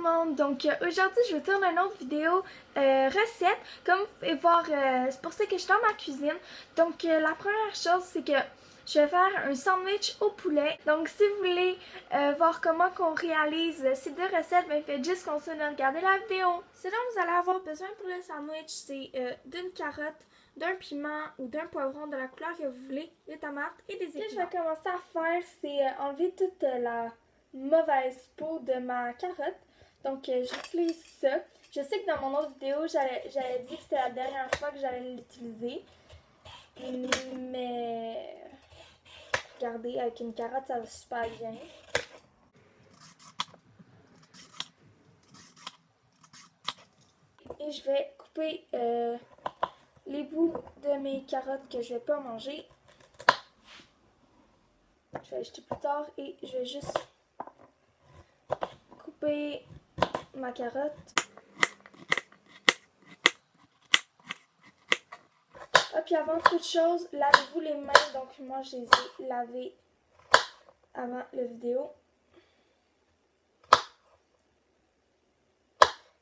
le monde, donc aujourd'hui je vais tourner une autre vidéo recette. Comme vous pouvez voir, c'est pour ça que je suis dans ma cuisine. Donc la première chose c'est que je vais faire un sandwich au poulet. Donc si vous voulez voir comment qu'on réalise ces deux recettes, ben faites juste continuer de regarder la vidéo. Ce dont vous allez avoir besoin pour le sandwich, c'est d'une carotte, d'un piment ou d'un poivron de la couleur que vous voulez, des tomates et des épinards. Ce que je vais commencer à faire, c'est enlever toute la mauvaise peau de ma carotte. Donc j'utilise ça. Je sais que dans mon autre vidéo, j'avais dit que c'était la dernière fois que j'allais l'utiliser. Mais regardez, avec une carotte, ça va super bien. Et je vais couper les bouts de mes carottes que je vais pas manger. Je vais les jeter plus tard et je vais juste couper ma carotte. Ah, puis avant toute chose, lavez-vous les mains. Donc moi, je les ai lavées avant la vidéo.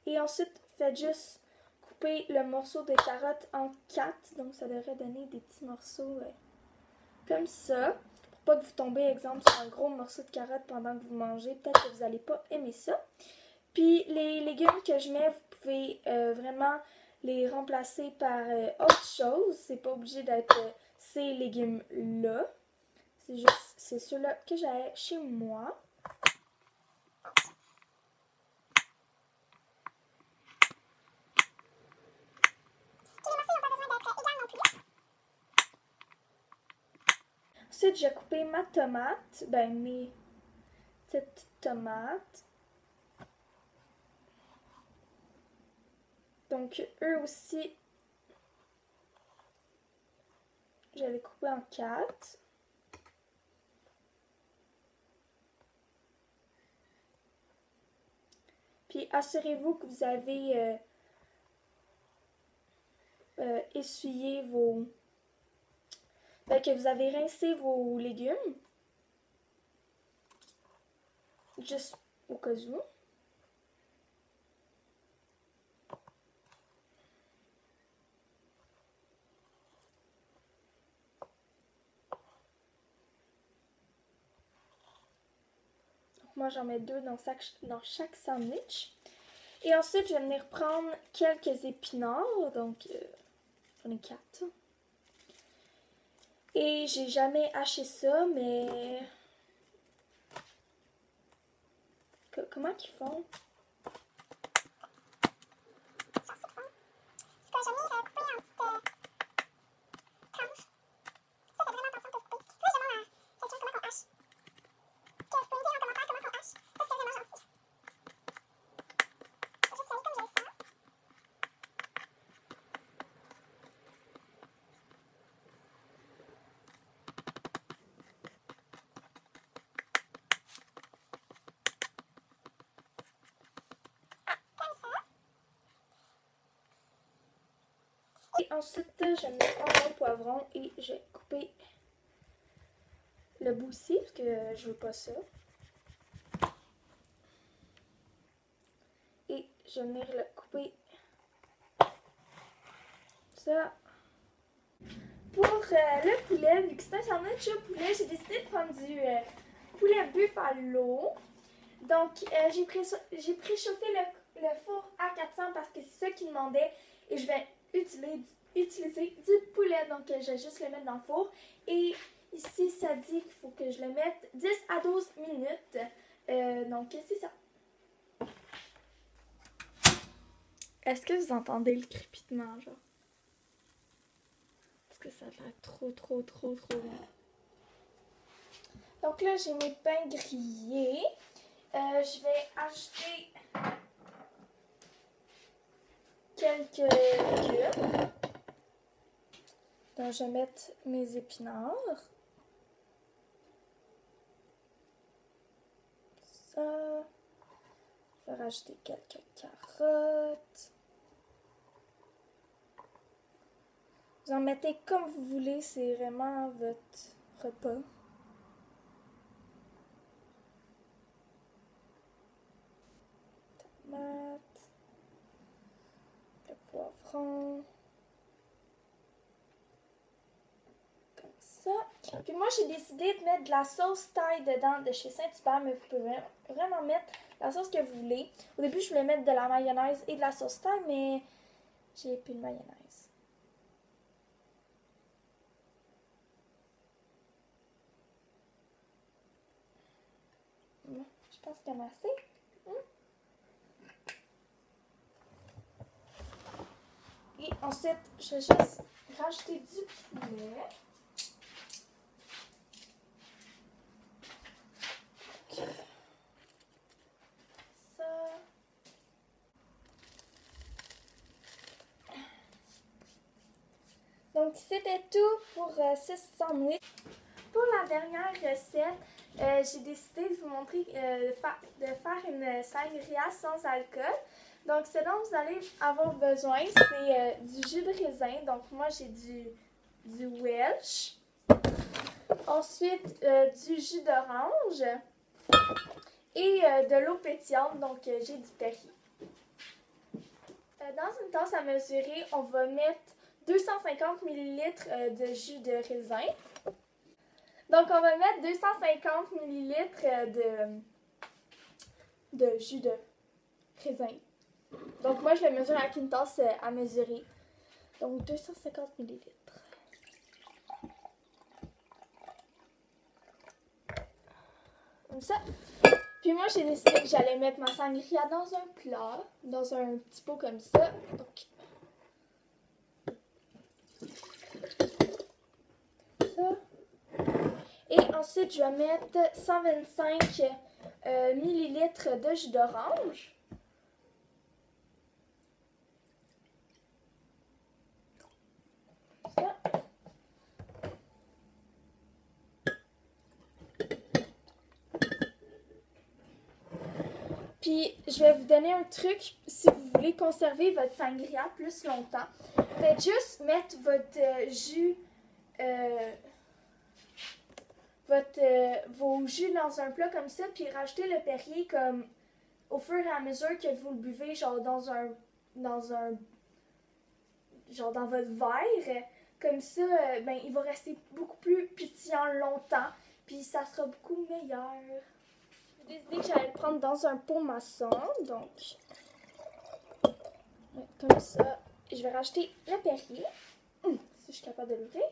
Et ensuite, faites juste couper le morceau de carotte en 4. Donc ça devrait donner des petits morceaux comme ça. Pour pas que vous tombez, exemple, sur un gros morceau de carotte pendant que vous mangez. Peut-être que vous n'allez pas aimer ça. Puis les légumes que je mets, vous pouvez vraiment les remplacer par autre chose. C'est pas obligé d'être ces légumes-là. C'est juste, c'est ceux-là que j'avais chez moi. Ensuite, j'ai coupé ma tomate, mes petites tomates. Donc, eux aussi, je vais les couper en 4. Puis, assurez-vous que vous avez essuyé vos... que vous avez rincé vos légumes. Juste au cas où. Moi, j'en mets 2 dans chaque sandwich. Et ensuite, je vais venir prendre quelques épinards. Donc, j'en ai 4. Et j'ai jamais haché ça, mais... Comment qu'ils font? Et ensuite, je mets un gros poivron et je vais couper le bout ici, parce que je veux pas ça. Et je vais venir le couper ça. Pour le poulet, vu que c'est un sandwich au poulet, j'ai décidé de prendre du poulet buffalo. Donc, j'ai préchauffé le four à 400 parce que c'est ça qu'il demandait. Et je vais utiliser du poulet. Donc, je vais juste le mettre dans le four. Et ici, ça dit qu'il faut que je le mette 10 à 12 minutes. Donc, c'est ça. Est-ce que vous entendez le crépitement, genre? Parce que ça a l'air trop bon. Donc là, j'ai mes pains grillés. Je vais ajouter quelques légumes. Donc, je vais mettre mes épinards. Ça. Je vais rajouter quelques carottes. Vous en mettez comme vous voulez, c'est vraiment votre repas. prend comme ça. Puis moi, j'ai décidé de mettre de la sauce thaï dedans de chez Saint-Hubert, mais vous pouvez vraiment mettre la sauce que vous voulez. Au début, je voulais mettre de la mayonnaise et de la sauce thaï, mais j'ai plus de mayonnaise. Bon, je pense qu'il y en a assez. Et ensuite, je vais juste rajouter du poulet. Ça. Donc, c'était tout pour ce sandwich. Pour la dernière recette, j'ai décidé de vous montrer de faire une sangria sans alcool. Donc, ce dont vous allez avoir besoin, c'est du jus de raisin. Donc, moi, j'ai du Welsh. Ensuite, du jus d'orange et de l'eau pétillante. Donc, j'ai du Perrier. Dans une tasse à mesurer, on va mettre 250 ml de jus de raisin. Donc, on va mettre 250 ml de jus de raisin. Donc, moi, je le mesure avec une tasse à mesurer. Donc, 250 ml. Comme ça. Puis moi, j'ai décidé que j'allais mettre ma sangria dans un plat, dans un petit pot comme ça. Donc, ça. Et ensuite, je vais mettre 125 ml de jus d'orange. Ça. Puis, je vais vous donner un truc si vous voulez conserver votre sangria plus longtemps. Faites juste mettre votre jus, vos jus dans un plat comme ça, puis rajouter le Perrier comme au fur et à mesure que vous le buvez, genre dans votre verre. Comme ça, ben, il va rester beaucoup plus pétillant longtemps, puis ça sera beaucoup meilleur. J'ai décidé que j'allais le prendre dans un pot maçon, donc comme ça. Je vais rajouter le Perrier, si je suis capable de l'ouvrir.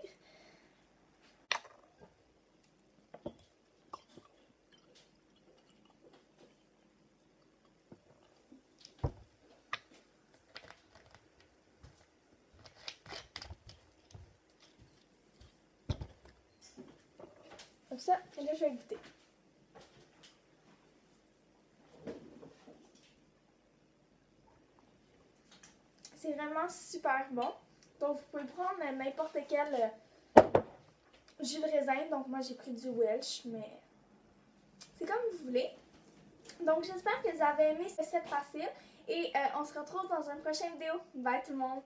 Comme ça, et là je vais goûter. C'est vraiment super bon. Donc vous pouvez prendre n'importe quel jus de raisin. Donc moi j'ai pris du Welsh, mais c'est comme vous voulez. Donc j'espère que vous avez aimé cette recette facile et on se retrouve dans une prochaine vidéo. Bye tout le monde!